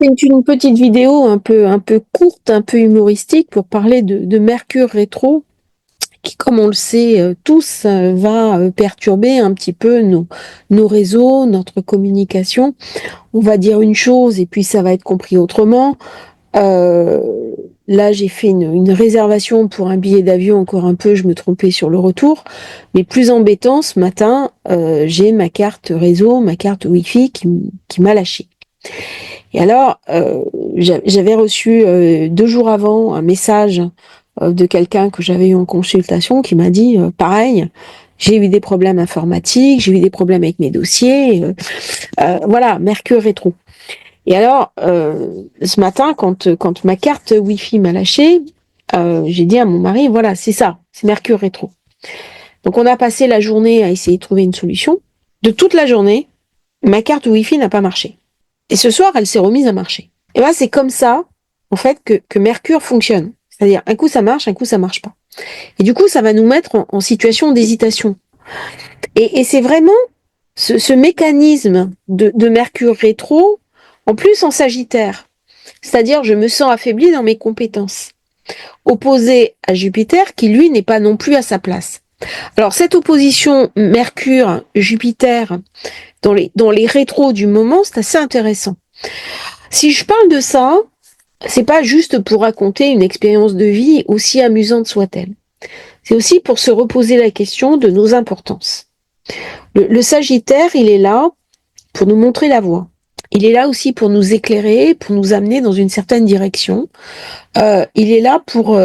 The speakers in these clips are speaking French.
C'est une petite vidéo un peu courte, un peu humoristique pour parler de Mercure rétro qui, comme on le sait tous, va perturber un petit peu nos réseaux, notre communication. On va dire une chose et puis ça va être compris autrement. Euh, Là, j'ai fait une réservation pour un billet d'avion, encore un peu, je me trompais sur le retour. Mais plus embêtant, ce matin, j'ai ma carte réseau, ma carte Wi-Fi qui m'a lâché. Et alors, j'avais reçu 2 jours avant un message de quelqu'un que j'avais eu en consultation qui m'a dit pareil, j'ai eu des problèmes informatiques, j'ai eu des problèmes avec mes dossiers, voilà, Mercure rétro. Et alors, ce matin, quand ma carte Wi-Fi m'a lâché, j'ai dit à mon mari, voilà, c'est ça, c'est Mercure rétro. Donc on a passé la journée à essayer de trouver une solution. De toute la journée, ma carte Wi-Fi n'a pas marché. Et ce soir, elle s'est remise à marcher. Et ben, c'est comme ça, en fait, que Mercure fonctionne. C'est-à-dire, un coup ça marche, un coup ça marche pas. Et du coup, ça va nous mettre en situation d'hésitation. Et c'est vraiment ce mécanisme de Mercure rétro, en plus en Sagittaire. C'est-à-dire, je me sens affaiblie dans mes compétences. Opposé à Jupiter, qui lui n'est pas non plus à sa place. Alors, cette opposition Mercure-Jupiter dans les rétros du moment, c'est assez intéressant. Si je parle de ça, c'est pas juste pour raconter une expérience de vie aussi amusante soit-elle. C'est aussi pour se reposer la question de nos importances. Le Sagittaire, il est là pour nous montrer la voie. Il est là aussi pour nous éclairer, pour nous amener dans une certaine direction. Il est là pour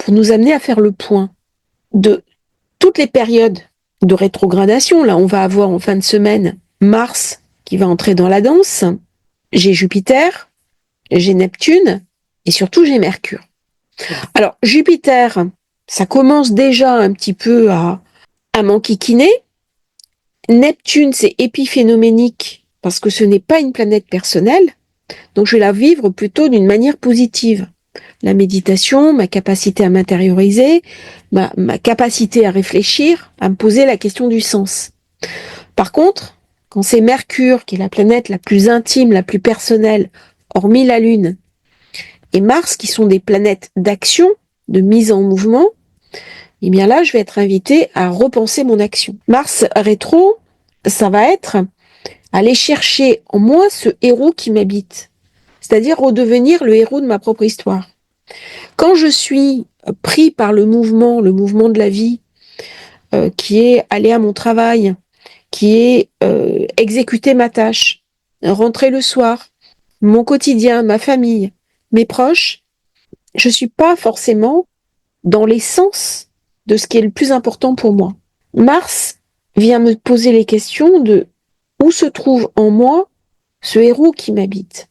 nous amener à faire le point de toutes les périodes de rétrogradation. Là, on va avoir en fin de semaine Mars qui va entrer dans la danse. J'ai Jupiter, j'ai Neptune et surtout j'ai Mercure. Alors, Jupiter, ça commence déjà un petit peu à m'enquiquiner. Neptune, c'est épiphénoménique parce que ce n'est pas une planète personnelle, donc je vais la vivre plutôt d'une manière positive. La méditation, ma capacité à m'intérioriser, ma capacité à réfléchir, à me poser la question du sens. Par contre, quand c'est Mercure, qui est la planète la plus intime, la plus personnelle, hormis la Lune, et Mars, qui sont des planètes d'action, de mise en mouvement, et bien là, je vais être invitée à repenser mon action. Mars rétro, ça va être aller chercher en moi ce héros qui m'habite, c'est-à-dire redevenir le héros de ma propre histoire. Quand je suis pris par le mouvement de la vie, qui est aller à mon travail, qui est exécuter ma tâche, rentrer le soir, mon quotidien, ma famille, mes proches, je suis pas forcément dans l'essence de ce qui est le plus important pour moi. Mars vient me poser les questions de où se trouve en moi ce héros qui m'habite.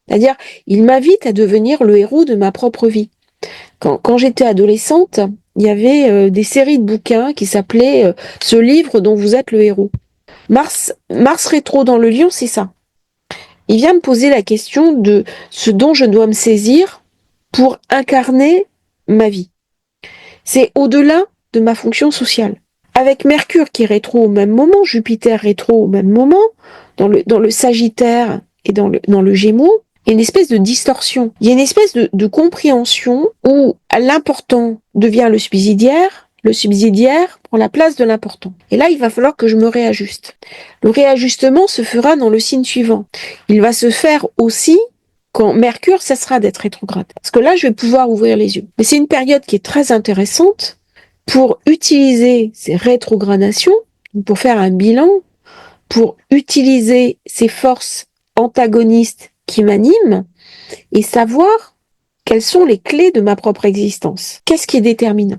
C'est-à-dire, il m'invite à devenir le héros de ma propre vie. Quand j'étais adolescente, il y avait des séries de bouquins qui s'appelaient Ce livre dont vous êtes le héros. Mars rétro dans le Lion, c'est ça. Il vient me poser la question de ce dont je dois me saisir pour incarner ma vie. C'est au-delà de ma fonction sociale. Avec Mercure qui est rétro au même moment, Jupiter rétro au même moment, dans le Sagittaire et dans le Gémeaux, il y a une espèce de distorsion. Il y a une espèce de compréhension où l'important devient le subsidiaire prend la place de l'important. Et là, il va falloir que je me réajuste. Le réajustement se fera dans le signe suivant. Il va se faire aussi quand Mercure cessera d'être rétrograde. Parce que là, je vais pouvoir ouvrir les yeux. Mais c'est une période qui est très intéressante pour utiliser ces rétrogradations, pour faire un bilan, pour utiliser ces forces antagonistes qui m'animent et savoir quelles sont les clés de ma propre existence. Qu'est-ce qui est déterminant?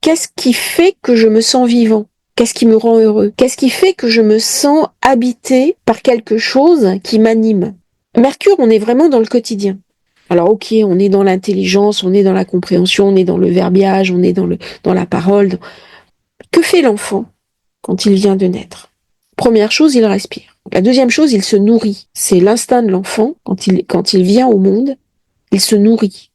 Qu'est-ce qui fait que je me sens vivant? Qu'est-ce qui me rend heureux? Qu'est-ce qui fait que je me sens habité par quelque chose qui m'anime? Mercure, on est vraiment dans le quotidien. Alors ok, on est dans l'intelligence, on est dans la compréhension, on est dans le verbiage, on est dans la parole. Que fait l'enfant quand il vient de naître? Première chose, il respire. La deuxième chose, il se nourrit. C'est l'instinct de l'enfant quand il vient au monde, il se nourrit.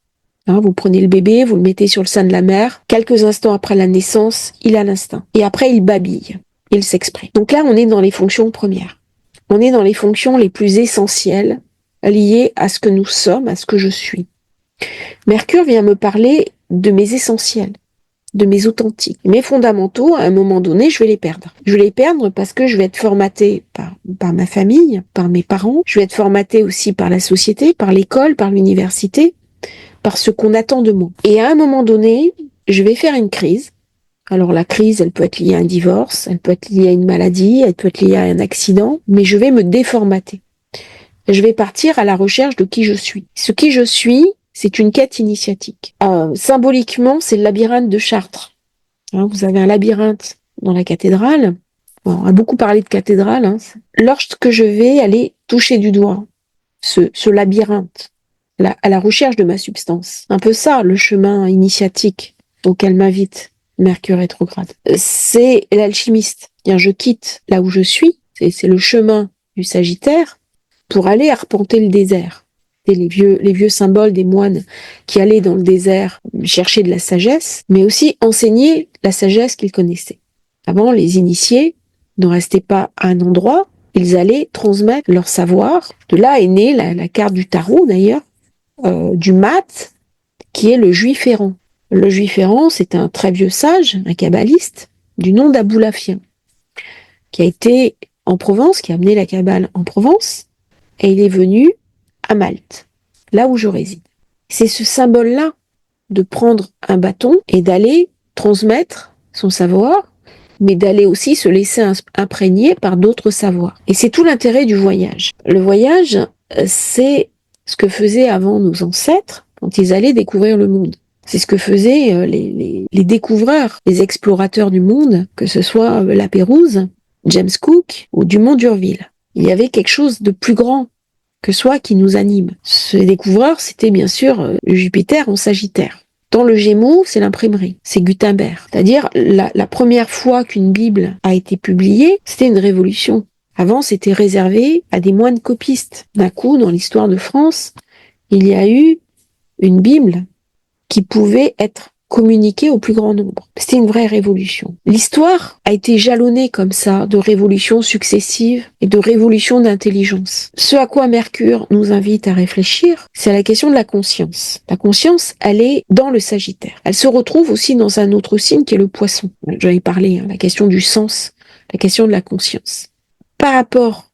Hein, vous prenez le bébé, vous le mettez sur le sein de la mère. Quelques instants après la naissance, il a l'instinct. Et après, il babille. Il s'exprime. Donc là, on est dans les fonctions premières. On est dans les fonctions les plus essentielles liées à ce que nous sommes, à ce que je suis. Mercure vient me parler de mes essentiels, de mes authentiques. Mes fondamentaux, à un moment donné, je vais les perdre. Je vais les perdre parce que je vais être formatée par ma famille, par mes parents. Je vais être formatée aussi par la société, par l'école, par l'université, par ce qu'on attend de moi. Et à un moment donné, je vais faire une crise. Alors la crise, elle peut être liée à un divorce, elle peut être liée à une maladie, elle peut être liée à un accident, mais je vais me déformater. Je vais partir à la recherche de qui je suis. Ce qui je suis, c'est une quête initiatique. Symboliquement, c'est le labyrinthe de Chartres. Hein, vous avez un labyrinthe dans la cathédrale. Bon, on a beaucoup parlé de cathédrale. Hein. Lorsque je vais aller toucher du doigt ce labyrinthe, à la recherche de ma substance, un peu ça, le chemin initiatique auquel m'invite Mercure rétrograde. C'est l'alchimiste. Bien, je quitte là où je suis, c'est le chemin du Sagittaire, pour aller arpenter le désert. Et les vieux symboles des moines qui allaient dans le désert chercher de la sagesse, mais aussi enseigner la sagesse qu'ils connaissaient. Avant, les initiés ne restaient pas à un endroit, ils allaient transmettre leur savoir. De là est née la carte du tarot, d'ailleurs, du mat, qui est le juif errant. Le juif errant, c'est un très vieux sage, un kabbaliste, du nom d'Aboulafien, qui a été en Provence, qui a amené la Kabbale en Provence, et il est venu à Malte, là où je réside. C'est ce symbole-là de prendre un bâton et d'aller transmettre son savoir, mais d'aller aussi se laisser imprégner par d'autres savoirs. Et c'est tout l'intérêt du voyage. Le voyage, c'est ce que faisaient avant nos ancêtres quand ils allaient découvrir le monde. C'est ce que faisaient les découvreurs, les explorateurs du monde, que ce soit la Pérouse, James Cook ou Dumont d'Urville. Il y avait quelque chose de plus grand que soi qui nous anime. Ce découvreur, c'était bien sûr Jupiter en Sagittaire. Dans le Gémeaux, c'est l'imprimerie, c'est Gutenberg. C'est-à-dire, la première fois qu'une Bible a été publiée, c'était une révolution. Avant, c'était réservé à des moines copistes. D'un coup, dans l'histoire de France, il y a eu une Bible qui pouvait être communiquée au plus grand nombre. C'était une vraie révolution. L'histoire a été jalonnée comme ça de révolutions successives et de révolutions d'intelligence. Ce à quoi Mercure nous invite à réfléchir, c'est la question de la conscience. La conscience, elle est dans le Sagittaire. Elle se retrouve aussi dans un autre signe qui est le Poisson. J'en ai parlé, hein, la question du sens, la question de la conscience. Par rapport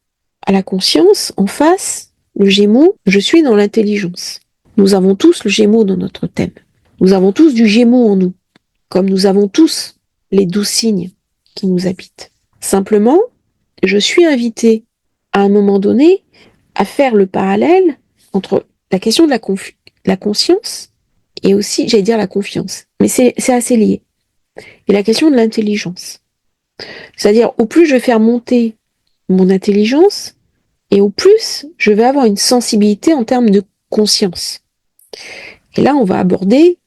à la conscience, en face, le Gémeaux, je suis dans l'intelligence. Nous avons tous le Gémeaux dans notre thème. Nous avons tous du Gémeaux en nous, comme nous avons tous les 12 signes qui nous habitent. Simplement, je suis invitée à un moment donné à faire le parallèle entre la question de la conscience et aussi, j'allais dire la confiance, mais c'est assez lié. Et la question de l'intelligence. C'est-à-dire, au plus je vais faire monter mon intelligence, et au plus je vais avoir une sensibilité en termes de conscience. Et là, on va aborder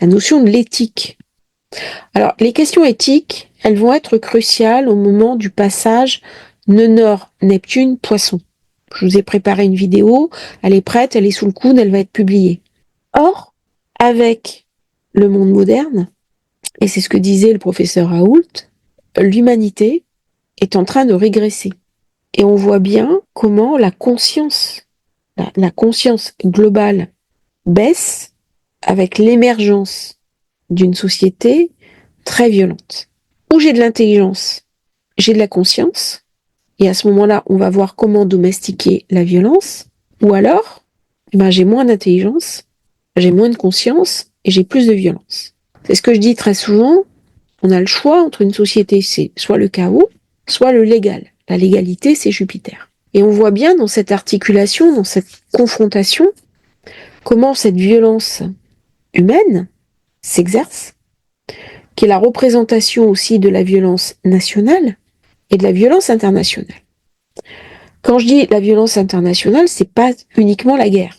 la notion de l'éthique. Alors, les questions éthiques, elles vont être cruciales au moment du passage Nord-Neptune-Poisson. Je vous ai préparé une vidéo, elle est prête, elle est sous le coude, elle va être publiée. Or, avec le monde moderne, et c'est ce que disait le professeur Raoult, l'humanité est en train de régresser. Et on voit bien comment la conscience globale baisse avec l'émergence d'une société très violente. Où j'ai de l'intelligence, j'ai de la conscience, et à ce moment-là, on va voir comment domestiquer la violence, ou alors, j'ai moins d'intelligence, j'ai moins de conscience, et j'ai plus de violence. C'est ce que je dis très souvent, on a le choix entre une société, c'est soit le chaos, soit le légal. La légalité, c'est Jupiter. Et on voit bien dans cette articulation, dans cette confrontation, comment cette violence humaine s'exerce, qui est la représentation aussi de la violence nationale et de la violence internationale. Quand je dis la violence internationale, c'est pas uniquement la guerre.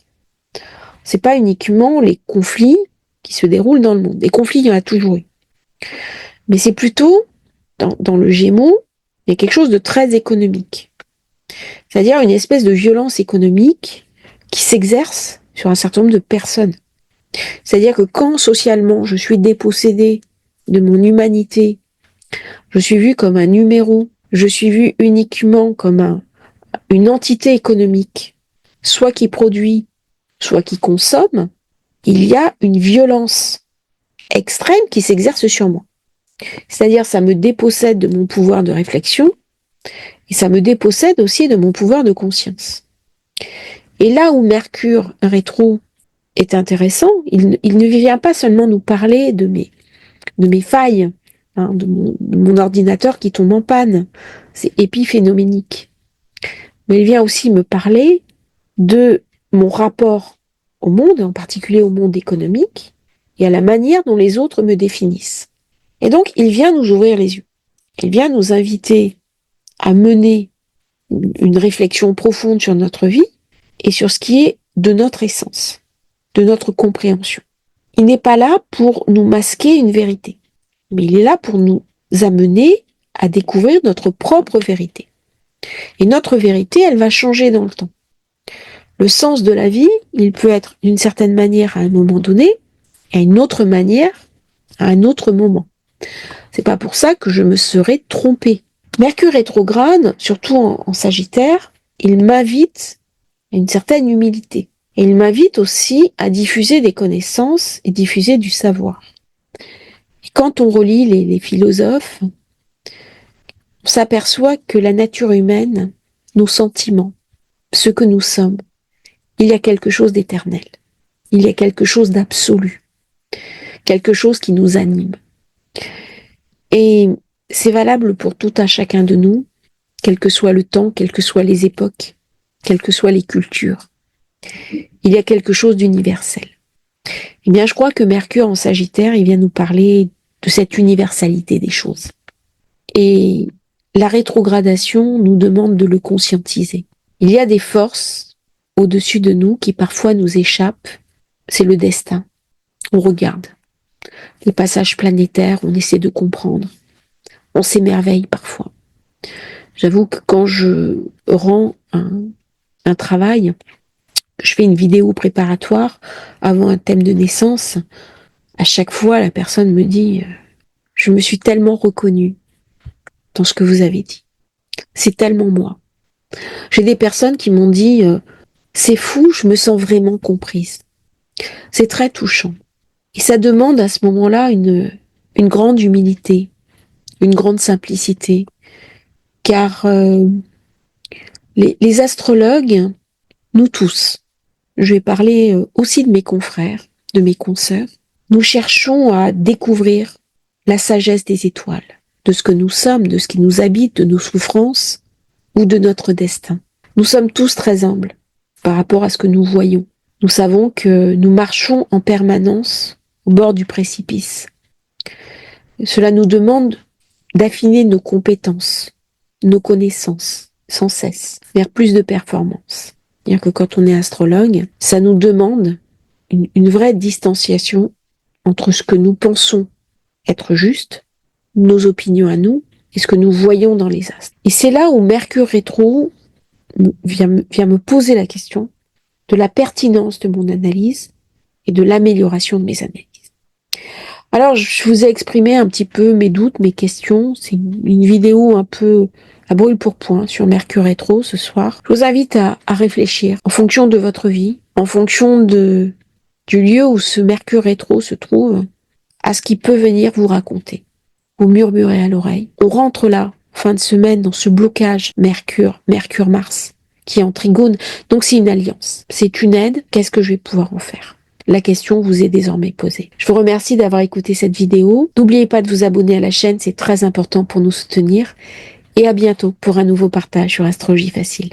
C'est pas uniquement les conflits qui se déroulent dans le monde. Des conflits, il y en a toujours eu. Mais c'est plutôt, dans le Gémeaux, il y a quelque chose de très économique. C'est-à-dire une espèce de violence économique qui s'exerce sur un certain nombre de personnes. C'est-à-dire que quand socialement je suis dépossédée de mon humanité, je suis vue comme un numéro, je suis vue uniquement comme une entité économique, soit qui produit, soit qui consomme, il y a une violence extrême qui s'exerce sur moi. C'est-à-dire, ça me dépossède de mon pouvoir de réflexion et ça me dépossède aussi de mon pouvoir de conscience. Et là où Mercure rétro est intéressant, il ne vient pas seulement nous parler de mes failles, hein, de mon ordinateur qui tombe en panne. C'est épiphénoménique. Mais il vient aussi me parler de mon rapport au monde, en particulier au monde économique, et à la manière dont les autres me définissent. Et donc, il vient nous ouvrir les yeux. Il vient nous inviter à mener une réflexion profonde sur notre vie et sur ce qui est de notre essence, de notre compréhension. Il n'est pas là pour nous masquer une vérité, mais il est là pour nous amener à découvrir notre propre vérité. Et notre vérité, elle va changer dans le temps. Le sens de la vie, il peut être d'une certaine manière à un moment donné, et à une autre manière à un autre moment. C'est pas pour ça que je me serais trompée. Mercure rétrograde, surtout en Sagittaire, il m'invite à une certaine humilité. Et il m'invite aussi à diffuser des connaissances et diffuser du savoir. Et quand on relit les philosophes, on s'aperçoit que la nature humaine, nos sentiments, ce que nous sommes, il y a quelque chose d'éternel. Il y a quelque chose d'absolu. Quelque chose qui nous anime. Et c'est valable pour tout un chacun de nous, quel que soit le temps, quelles que soient les époques, quelles que soient les cultures. Il y a quelque chose d'universel. Eh bien, je crois que Mercure en Sagittaire, il vient nous parler de cette universalité des choses. Et la rétrogradation nous demande de le conscientiser. Il y a des forces au-dessus de nous qui parfois nous échappent. C'est le destin. On regarde les passages planétaires, on essaie de comprendre. On s'émerveille parfois. J'avoue que quand je rends un travail, je fais une vidéo préparatoire avant un thème de naissance, à chaque fois la personne me dit « Je me suis tellement reconnue dans ce que vous avez dit. C'est tellement moi. » J'ai des personnes qui m'ont dit « C'est fou, je me sens vraiment comprise. » C'est très touchant. Et ça demande à ce moment-là une grande humilité, une grande simplicité, car les astrologues, nous tous, je vais parler aussi de mes confrères, de mes consoeurs, nous cherchons à découvrir la sagesse des étoiles, de ce que nous sommes, de ce qui nous habite, de nos souffrances ou de notre destin. Nous sommes tous très humbles par rapport à ce que nous voyons. Nous savons que nous marchons en permanence au bord du précipice. Cela nous demande d'affiner nos compétences, nos connaissances, sans cesse, vers plus de performance. C'est-à-dire que quand on est astrologue, ça nous demande une vraie distanciation entre ce que nous pensons être juste, nos opinions à nous, et ce que nous voyons dans les astres. Et c'est là où Mercure rétro vient me poser la question de la pertinence de mon analyse et de l'amélioration de mes analyses. Alors, je vous ai exprimé un petit peu mes doutes, mes questions. C'est une vidéo un peu à brûle pour point sur Mercure rétro ce soir. Je vous invite à réfléchir en fonction de votre vie, en fonction du lieu où ce Mercure rétro se trouve, à ce qu'il peut venir vous raconter, vous murmurer à l'oreille. On rentre là, fin de semaine, dans ce blocage Mercure-Mars, qui est en trigone. Donc c'est une alliance, c'est une aide. Qu'est-ce que je vais pouvoir en faire ? La question vous est désormais posée. Je vous remercie d'avoir écouté cette vidéo. N'oubliez pas de vous abonner à la chaîne, c'est très important pour nous soutenir. Et à bientôt pour un nouveau partage sur Astrologie Facile.